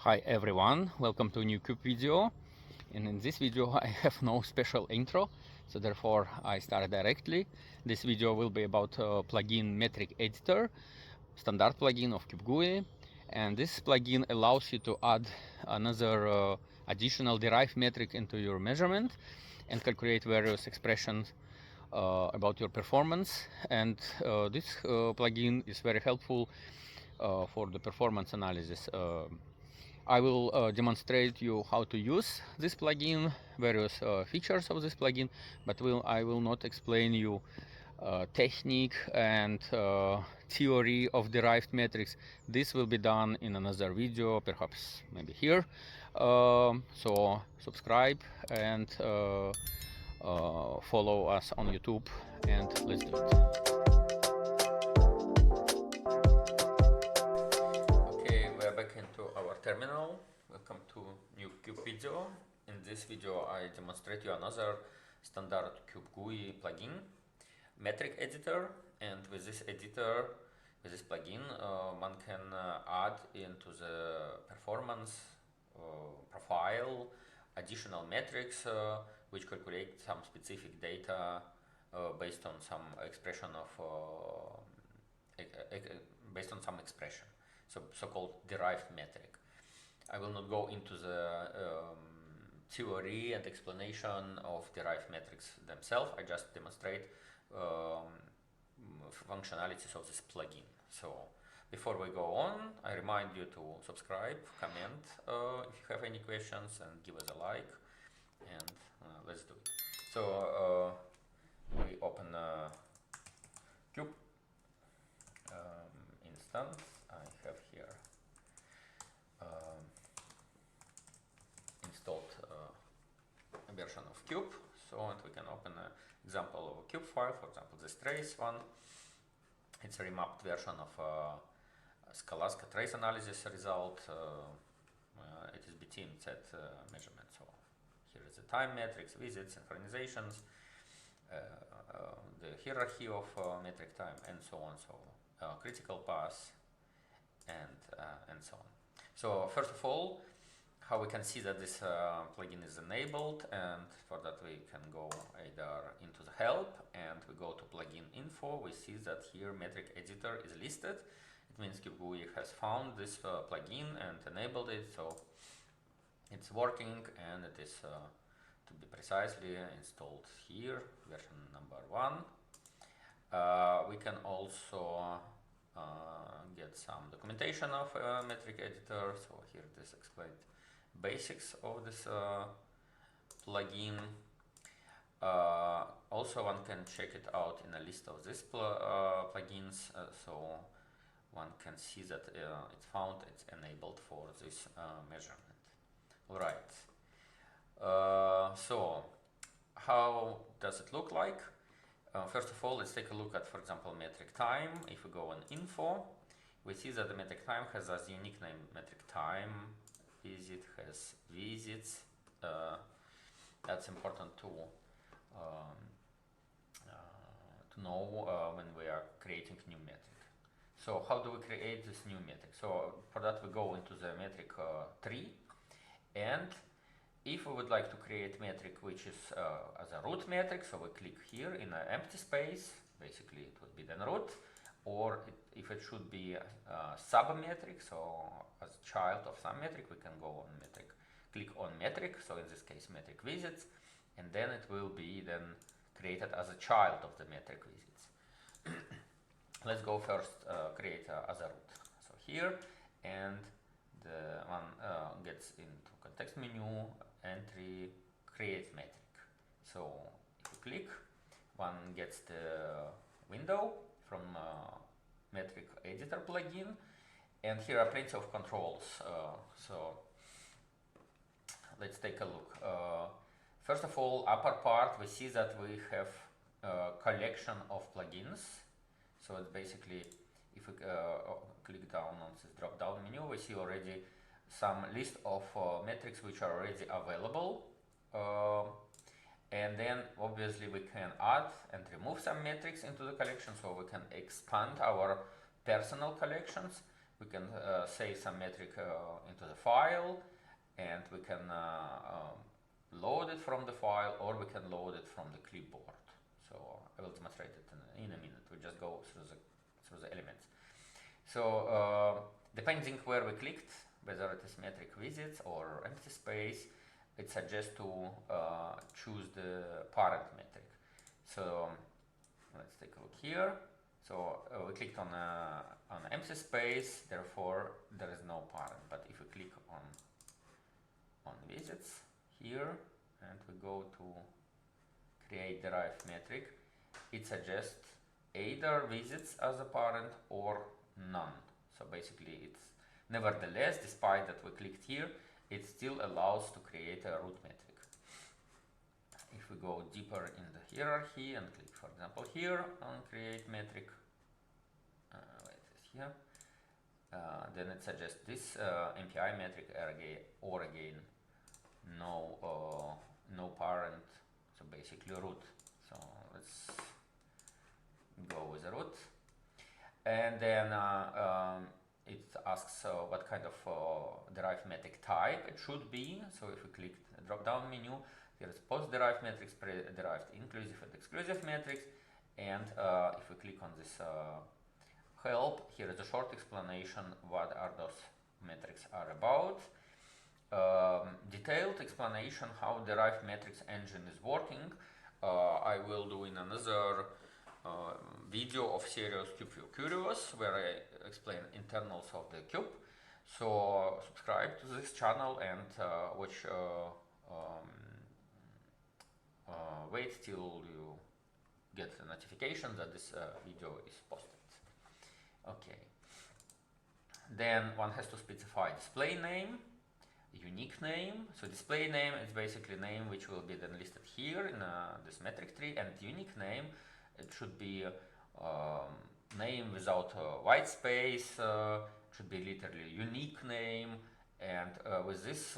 Hi everyone, welcome to a new Cube video. And in this video I have no special intro, so therefore I start directly. This video will be about plugin MetricEditor, standard plugin of CubeGUI. And this plugin allows you to add another additional derived metric into your measurement and calculate various expressions about your performance. And this plugin is very helpful for the performance analysis. I will demonstrate you how to use this plugin, various features of this plugin, but I will not explain you technique and theory of derived metrics. This will be done in another video, perhaps maybe here. So subscribe and follow us on YouTube, and let's do it. Okay, we're back into our terminal. Welcome to new Cube video. In this video I demonstrate you another standard CubeGUI plugin, MetricEditor. And with this editor, with this plugin, one can add into the performance profile additional metrics which calculate some specific data based on some expression of based on some expression, so-called derived metric. I will not go into the theory and explanation of derived metrics themselves. I just demonstrate functionalities of this plugin. So before we go on, I remind you to subscribe, comment if you have any questions, and give us a like, and let's do it. So we open Cube instance. I have here installed a version of Cube, and we can open an example of a Cube file, for example this trace one. It's a remapped version of Scalasca trace analysis result. It is BT set measurement. So here is the time metrics, visits, synchronizations, the hierarchy of metric time, and so on. So critical path, and so on. So first of all, how we can see that this plugin is enabled, and for that we can go either into the help and we go to plugin info. We see that here MetricEditor is listed. It means CubeGUI has found this plugin and enabled it, so it's working, and it is to be precisely installed here, version number 1. We can also get some documentation of MetricEditor. So here it is explained basics of this plugin. Also one can check it out in a list of these plugins, so one can see that it's found, it's enabled for this measurement. Alright, so how does it look like? First of all, let's take a look at, for example, metric time. If we go on info, we see that the metric time has a unique name, metric time. Visit has visits. That's important to know when we are creating new metric. So how do we create this new metric? So for that we go into the metric tree, and if we would like to create metric which is as a root metric, so we click here in an empty space. Basically it would be then root, or if it should be a sub-metric, so as a child of some metric, we can go on metric, click on metric, so in this case metric visits, and then it will be then created as a child of the metric visits. Let's go first create as a root. So here, and the one gets into context menu, entry, create metric. So if you click, one gets the window from MetricEditor plugin, and here are plenty of controls. So let's take a look. First of all, upper part, we see that we have a collection of plugins. So it's basically, if we click down on this drop down menu, we see already some list of metrics which are already available. And then obviously we can add and remove some metrics into the collection, so we can expand our personal collections. we can save some metric into the file, and we can load it from the file, or we can load it from the clipboard. So I will demonstrate it in a minute. We just go through the elements. So depending where we clicked, whether it is metric visits or empty space, it suggests to choose the parent metric. So let's take a look here. So we clicked on empty space, therefore there is no parent. But if we click on visits here and we go to create derived metric, it suggests either visits as a parent or none. So basically it's nevertheless, despite that we clicked here, it still allows to create a root metric. If we go deeper in the hierarchy and click, for example, here on create metric, here, then it suggests this MPI metric or again no parent, so basically root. So let's go with the root, and then it asks what kind of derived metric type it should be. So if we click the drop down menu, there is post derived metrics, pre derived inclusive and exclusive metrics, and if we click on this help, here is a short explanation what are those metrics are about. Detailed explanation how derived metrics engine is working I will do in another video of series CubeGUI Curious, where I explain internals of the cube. So subscribe to this channel and wait till you get a notification that this video is posted. Okay. Then one has to specify display name, unique name. So display name is basically name which will be then listed here in this metric tree, and unique name, it should be name without white space, should be literally unique name, and with this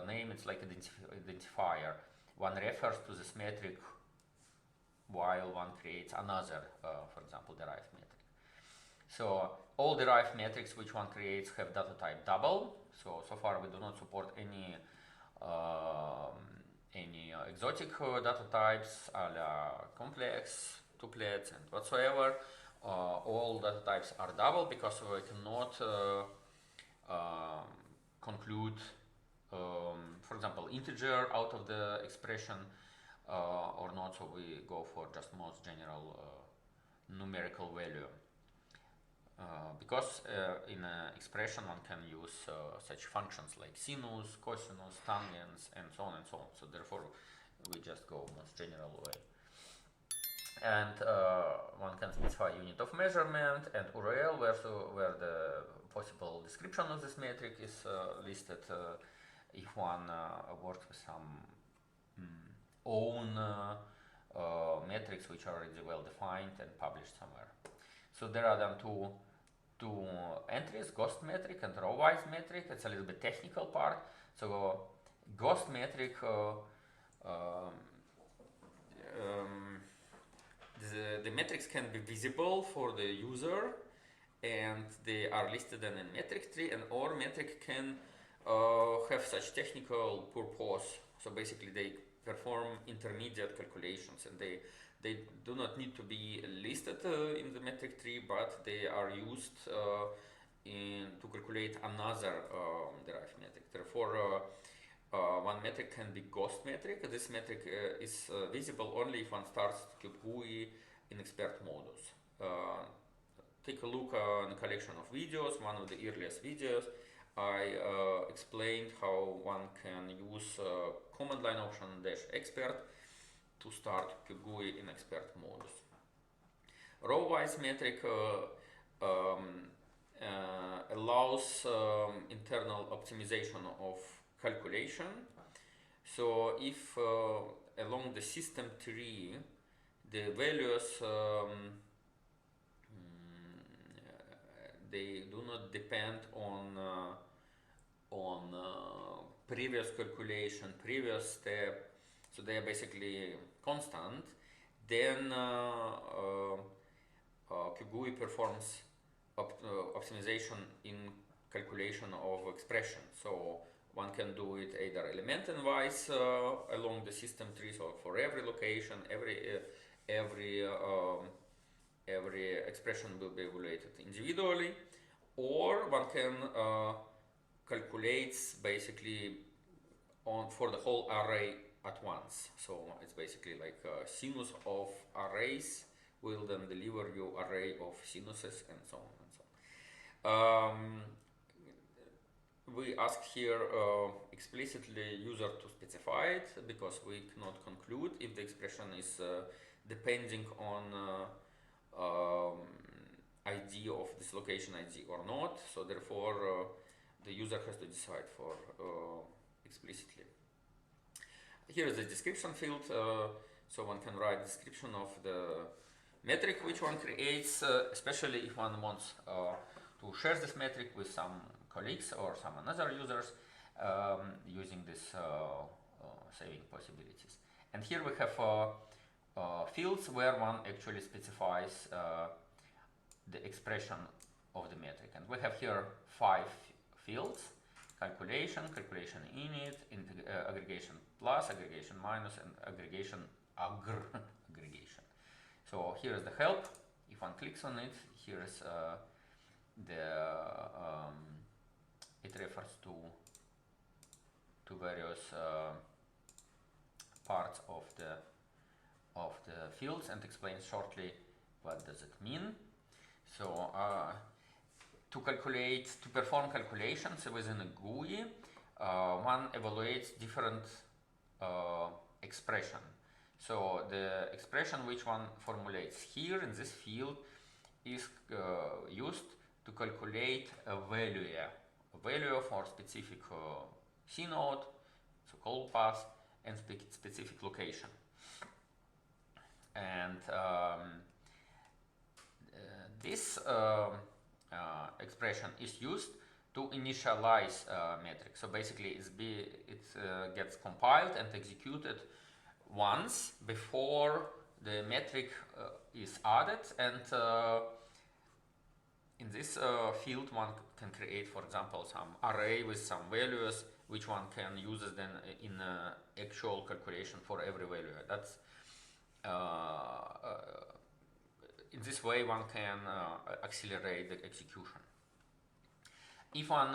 name it's like identifier. One refers to this metric while one creates another, for example, derived metric. So all derived metrics which one creates have data type double. So far we do not support any exotic data types, a la complex, tuplets, and whatsoever. All data types are double because we cannot conclude, for example, integer out of the expression or not. So we go for just most general numerical value. Because in an expression one can use such functions like sinus, cosinus, tangents, and so on and so on. So therefore we just go most general way. And one can specify unit of measurement and URL where the possible description of this metric is listed if one works with some own metrics which are already well defined and published somewhere. So there are then two entries, ghost metric and row-wise metric. It's a little bit technical part. So ghost metric, the metrics can be visible for the user, and they are listed in a metric tree, and or metric can have such technical purpose. So basically they perform intermediate calculations, and they do not need to be listed in the metric tree, but they are used to calculate another derived metric. Therefore, one metric can be ghost metric. This metric is visible only if one starts CubeGUI in expert modus. Take a look on a collection of videos. One of the earliest videos, I explained how one can use command line option -expert to start CubeGUI in expert modus. Row-wise metric allows internal optimization of calculation. So if along the system tree the values they do not depend on previous calculation, previous step, so they are basically constant, then CubeGUI performs optimization in calculation of expression. So one can do it either element-wise along the system tree, so for every location, every expression will be evaluated individually, or one can calculate basically for the whole array at once. So it's basically like a sinus of arrays will then deliver you array of sinuses and so on and so on. We ask here explicitly user to specify it, because we cannot conclude if the expression is depending on ID of this location ID or not. So therefore the user has to decide for explicitly. Here is the description field, so one can write description of the metric which one creates, especially if one wants to share this metric with some colleagues or some other users using this saving possibilities. And here we have fields where one actually specifies the expression of the metric. And we have here 5 fields: calculation, calculation init, aggregation plus, aggregation minus, and aggregation aggregation. So here is the help. If one clicks on it, here is it refers to various parts of the fields and explains shortly what does it mean. So to perform calculations within a GUI, one evaluates different expression. So the expression which one formulates here in this field is used to calculate a value for specific C node, so call path, and specific location. And this expression is used to initialize metric. So basically it gets compiled and executed once before the metric is added, and in this field one can create, for example, some array with some values which one can use then in actual calculation for every value. That's in this way one can accelerate the execution. If one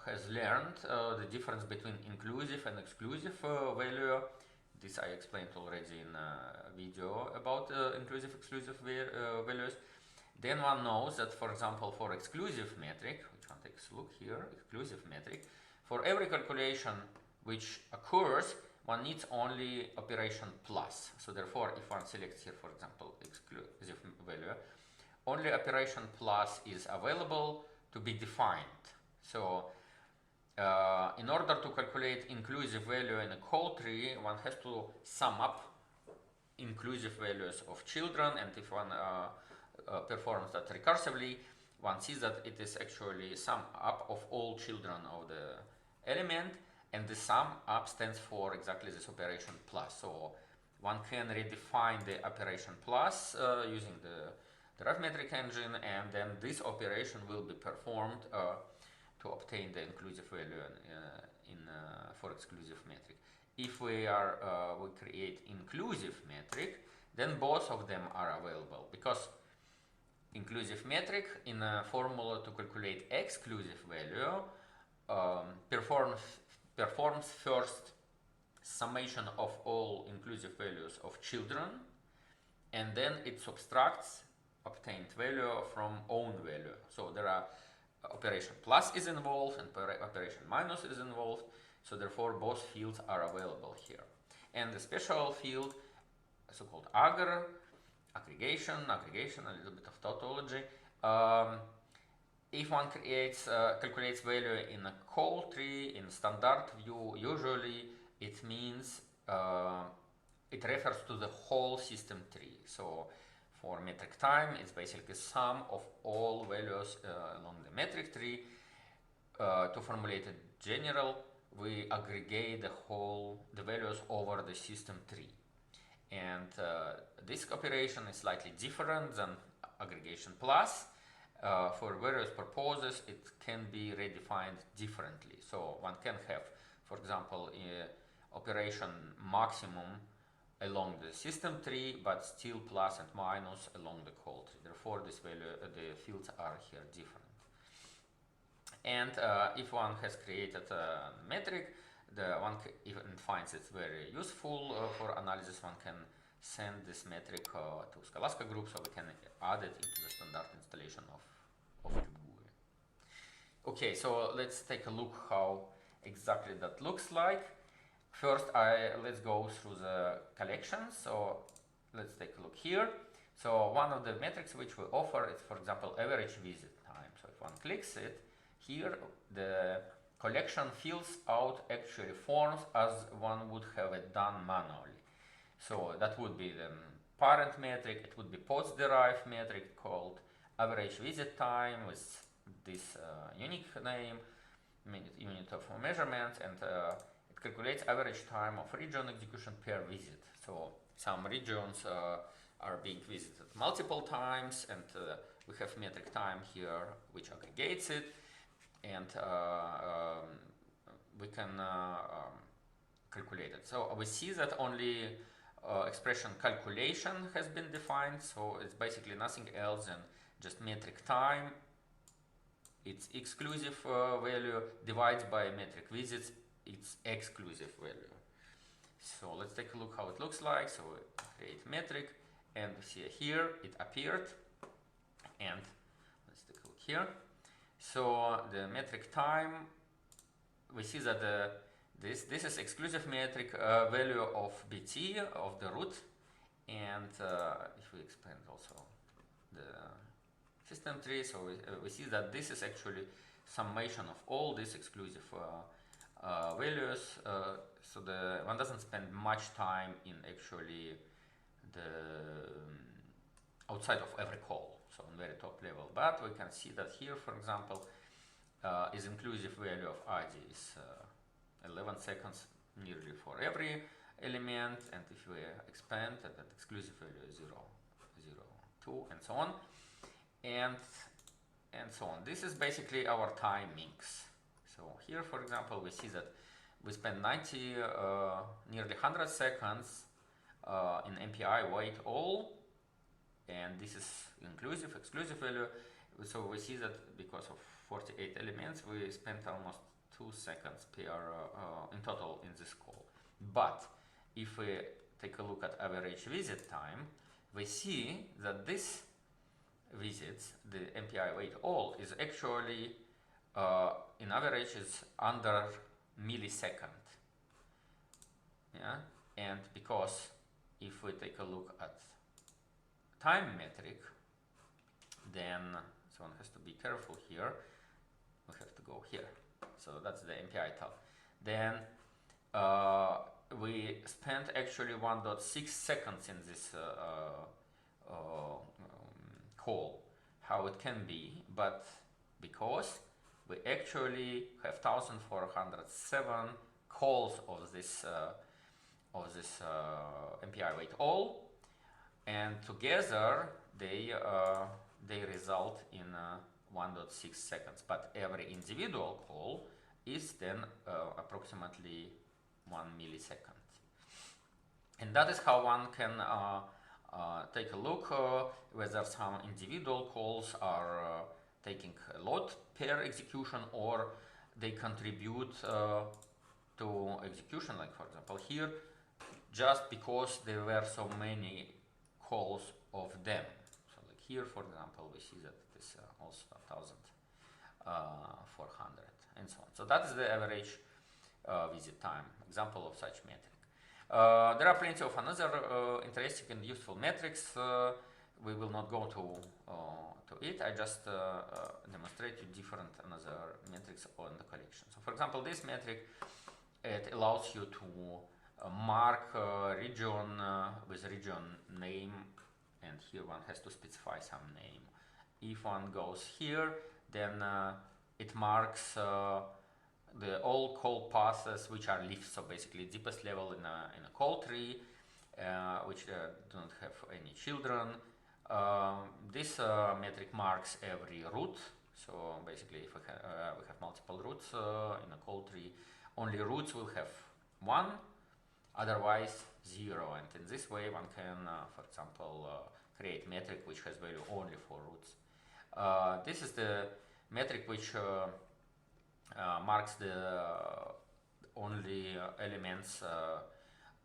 has learned the difference between inclusive and exclusive value, this I explained already in a video about inclusive exclusive values, then one knows that, for example, for exclusive metric, which one takes a look here, exclusive metric, for every calculation which occurs, one needs only operation plus. So therefore, if one selects here, for example, exclusive value, only operation plus is available to be defined. So in order to calculate inclusive value in a call tree, one has to sum up inclusive values of children, and if one performs that recursively, one sees that it is actually sum up of all children of the element, and the sum up stands for exactly this operation plus. So one can redefine the operation plus using the derived metric engine, and then this operation will be performed to obtain the inclusive value for exclusive metric. If we create inclusive metric, then both of them are available, because inclusive metric in a formula to calculate exclusive value performs first summation of all inclusive values of children, and then it subtracts obtained value from own value. So there are operation plus is involved and operation minus is involved, so therefore both fields are available here. And the special field, so-called aggregation, a little bit of tautology. If one calculates value in a call tree in standard view, usually it means it refers to the whole system tree. So for metric time, it's basically sum of all values along the metric tree. To formulate it general, we aggregate the values over the system tree. And this operation is slightly different than aggregation plus. for various purposes it can be redefined differently. So one can have, for example, operation maximum along the system tree, but still plus and minus along the call tree. Therefore, this value, the fields are here different. And if one has created a metric, one even finds it very useful for analysis, one can send this metric to Scalasca group, so we can add it into the standard installation of CubeGUI. Okay, so let's take a look how exactly that looks like. First, let's go through the collections. So let's take a look here. So one of the metrics which we offer is, for example, average visit time. So if one clicks it, here the collection fills out actually forms as one would have it done manually. So that would be the parent metric, it would be post-derived metric called average visit time with this unique name, unit of measurement, and it calculates average time of region execution per visit. So some regions are being visited multiple times, and we have metric time here which aggregates it, and we can calculate it. So we see that only expression calculation has been defined, so it's basically nothing else than just metric time, its exclusive value divides by metric visits, its exclusive value. So let's take a look how it looks like. So we create metric, and we see here it appeared, and let's take a look here. So the metric time, we see that this is exclusive metric value of BT of the root, and if we expand also the system tree, so we see that this is actually summation of all these exclusive values. So one doesn't spend much time in actually the outside of every call, so on very top level. But we can see that here, for example, is inclusive value of ID is 11 seconds nearly for every element, and if we expand that exclusive value is 0, 0, 2, and so on, and so on. This is basically our time mix. So here, for example, we see that we spend 90, nearly 100 seconds in MPI wait all, and this is inclusive, exclusive value. So we see that because of 48 elements, we spent almost 2 seconds per in total in this call. But if we take a look at average visit time, we see that this visits, the MPI wait all, is actually in average is under millisecond. Yeah, and because if we take a look at time metric, then so one has to be careful here. We have to go here. So that's the MPI tab. Then we spent actually 1.6 seconds in this call. How it can be, but because we actually have 1,407 calls of this MPI wait all, and together they result in 1.6 seconds. But every individual call is then approximately 1 millisecond, and that is how one can take a look whether some individual calls are taking a lot per execution, or they contribute to execution, like for example here, just because there were so many calls of them. So like here, for example, we see that it is also 1,400 and so on. So that is the average visit time, example of such metric. There are plenty of another interesting and useful metrics. We will not go to it. I just demonstrate you different another metrics on the collection. So for example, this metric, it allows you to mark region with region name, and here one has to specify some name. If one goes here, then it marks the all call paths which are leaf, so basically deepest level in a call tree, which do not have any children, This metric marks every root. So basically, if we have multiple roots in a call tree, only roots will have 1, otherwise 0. And in this way, one can, for example, create metric which has value only for roots. This is the metric which marks the only elements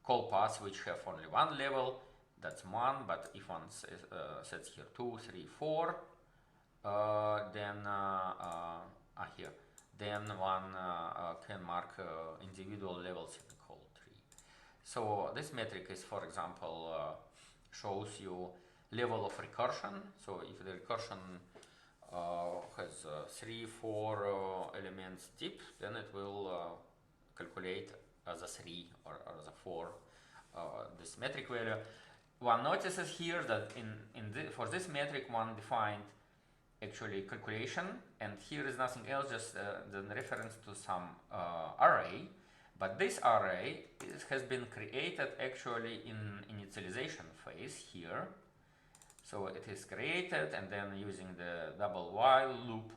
call paths which have only one level. That's 1, but if one sets here 2, 3, 4, then here, then one can mark individual levels in the call tree. So this metric is, for example, shows you level of recursion. So if the recursion has 3, 4 elements deep, then it will calculate as a 3 or as a 4 this metric value. One notices here that for this metric one defined actually calculation, and here is nothing else, just the reference to some array, but this array has been created actually in initialization phase here. So it is created, and then using the double while loop,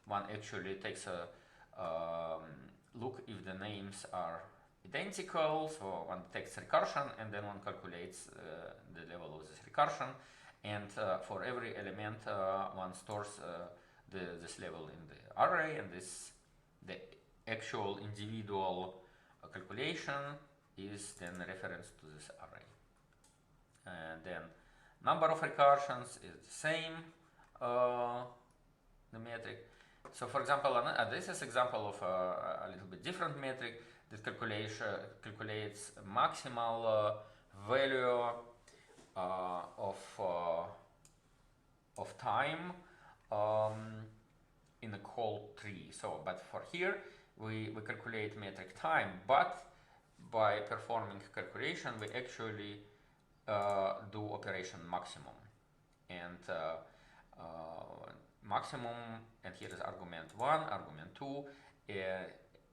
one actually takes a look if the names are identical, so one takes recursion and then one calculates the level of this recursion, and for every element one stores this level in the array, and the actual individual calculation is then reference to this array. And then number of recursions is the same, the metric. So for example, this is example of a little bit different metric that calculates maximal value of time in a call tree. So, but for here we calculate metric time, but by performing calculation we actually do operation maximum, and maximum, and here is argument 1, argument 2.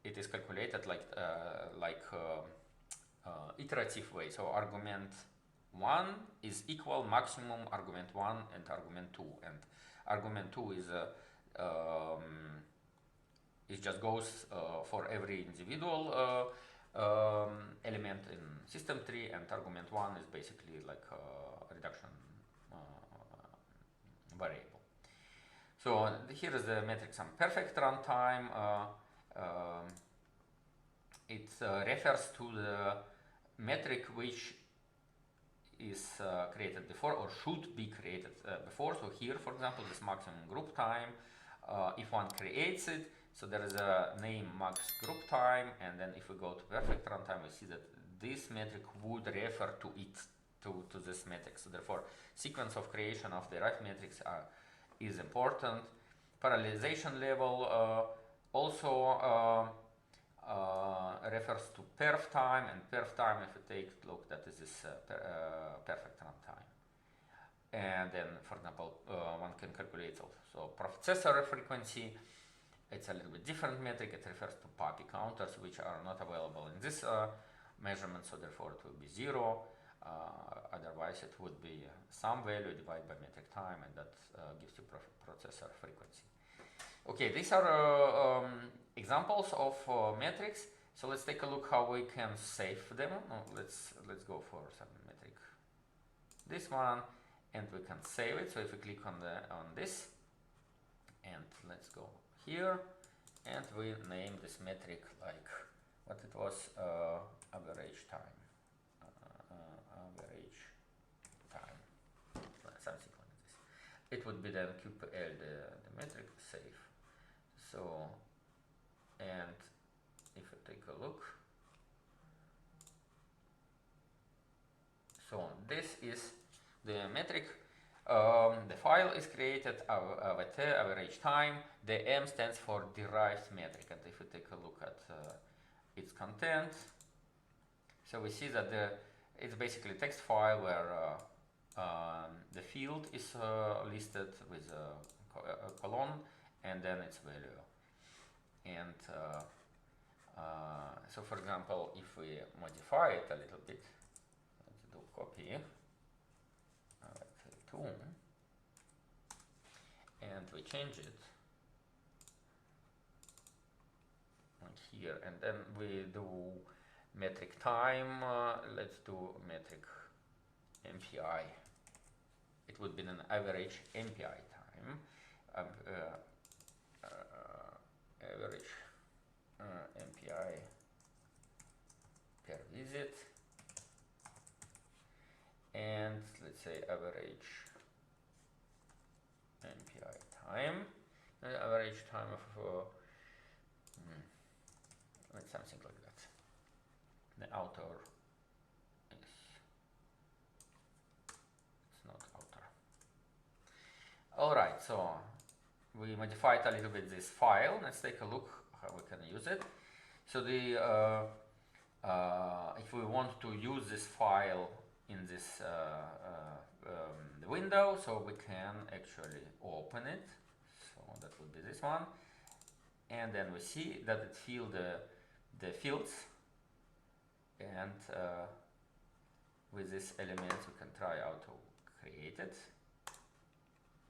It is calculated like iterative way. So argument 1 is equal maximum argument 1 and argument 2, and argument 2 is just goes for every individual element in system tree, and argument 1 is basically like a reduction variable. So here is the metric some perfect runtime. It refers to the metric which is created before or should be created before. So here, for example, this maximum group time, if one creates it, so there is a name max group time, and then if we go to perfect runtime, we see that this metric would refer to it, to this metric. So therefore, sequence of creation of derived metrics is important. Parallelization level also refers to perf time, and perf time, if we take a look, that is this perfect runtime. And then, for example, one can calculate also processor frequency. It's a little bit different metric. It refers to puppy counters, which are not available in this measurement, so therefore it will be 0. Otherwise, it would be some value divided by metric time, and that gives you processor frequency. Okay, these are examples of metrics. So let's take a look how we can save them. Let's go for some metric, this one, and we can save it. So if we click on this, and let's go here, and we name this metric like what it was, average time, something like this. It would be then QPL, the metric save. So, and if we take a look, so this is the metric. The file is created with average time. The M stands for derived metric, and if we take a look at its content, so we see that it's basically a text file where the field is listed with a colon and then its value. And so, for example, if we modify it a little bit, let's do copy. Let's 2, and we change it like here, and then we do metric time. Let's do metric MPI. It would be an average MPI time, average MPI per visit, and let's say average MPI time, average time of like something like that. The outer is, it's not outer. All right, so we modified a little bit this file. Let's take a look how we can use it. So the if we want to use this file in this window, so we can actually open it. So that would be this one, and then we see that it fills the fields, and with this element we can try out to create it.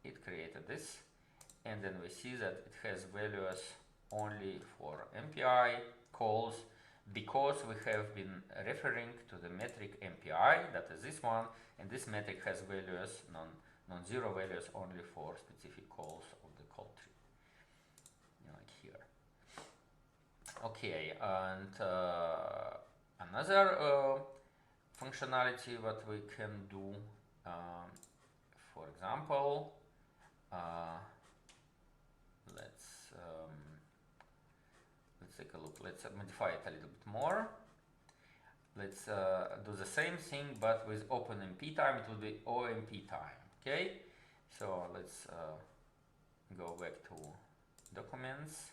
It created this, and then we see that it has values only for MPI calls, because we have been referring to the metric MPI, that is this one, and this metric has values, non-zero values only for specific calls of the call tree, like here. Okay, and another functionality what we can do, for example, let's take a look. Let's modify it a little bit more. Let's do the same thing, but with OpenMP time. It will be OMP time. Okay, so let's go back to documents.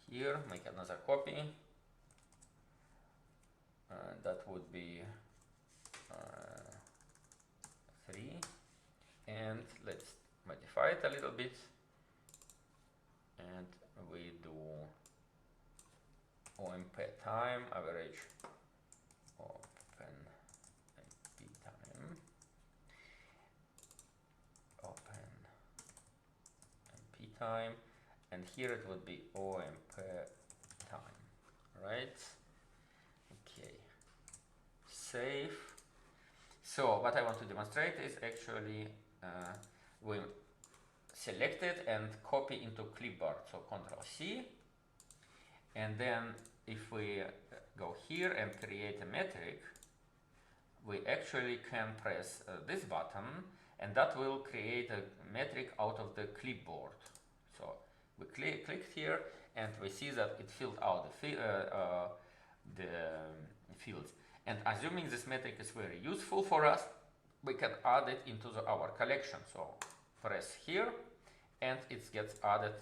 Here, make another copy. That would be 3, and let's modify it a little bit, and we do OMP time, average open MP time, open MP time, and here it would be OMP time, right? Okay, save. So what I want to demonstrate is actually we select it and copy into clipboard, so Ctrl C, and then if we go here and create a metric, we actually can press this button, and that will create a metric out of the clipboard. So we clicked here, and we see that it filled out the fields. And assuming this metric is very useful for us, we can add it into our collection. So press here, and it gets added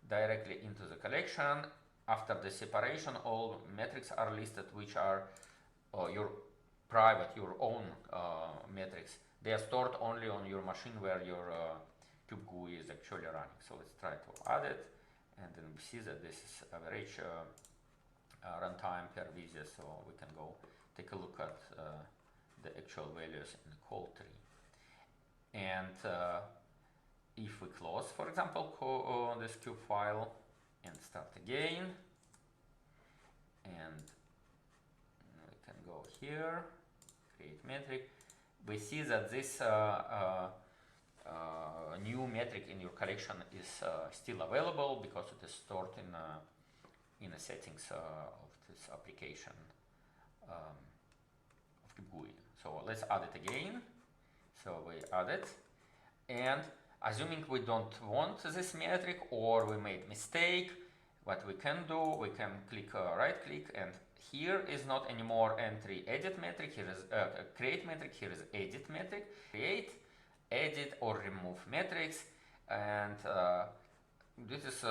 directly into the collection. After the separation, all metrics are listed, which are your private, your own metrics. They are stored only on your machine where your CubeGUI is actually running. So let's try to add it, and then we see that this is average runtime per visit. So we can go take a look at the actual values in the call tree. And if we close, for example, this cube file and start again, and we can go here, create metric, we see that this new metric in your collection is still available because it is stored in the settings of this application of CubeGUI. So let's add it again. So we add it, and assuming we don't want this metric or we made mistake, what we can do, we can click right click, and here is not anymore entry edit metric, here is create metric, here is edit metric, create, edit or remove metrics. And this is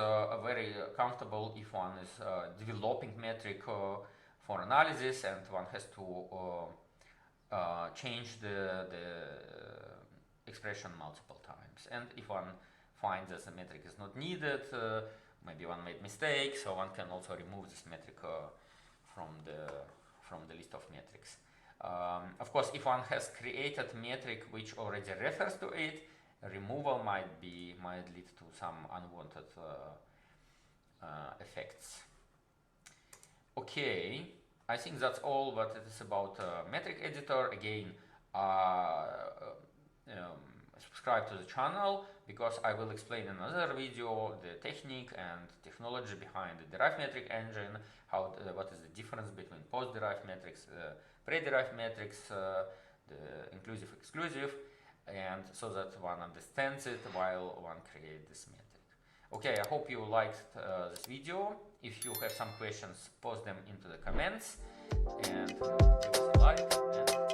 very comfortable if one is developing metric for analysis, and one has to change the expression multiple times. And if one finds that the metric is not needed, maybe one made mistake, so one can also remove this metric from the list of metrics. Of course, if one has created metric which already refers to it, removal might lead to some unwanted effects. Okay, I think that's all what it is about MetricEditor. Again, subscribe to the channel, because I will explain in another video the technique and technology behind the derived metric engine, what is the difference between post-derived metrics, pre-derived metrics, the inclusive, exclusive, and so that one understands it while one creates this metric. Okay, I hope you liked this video. If you have some questions, post them into the comments, and give us a like. And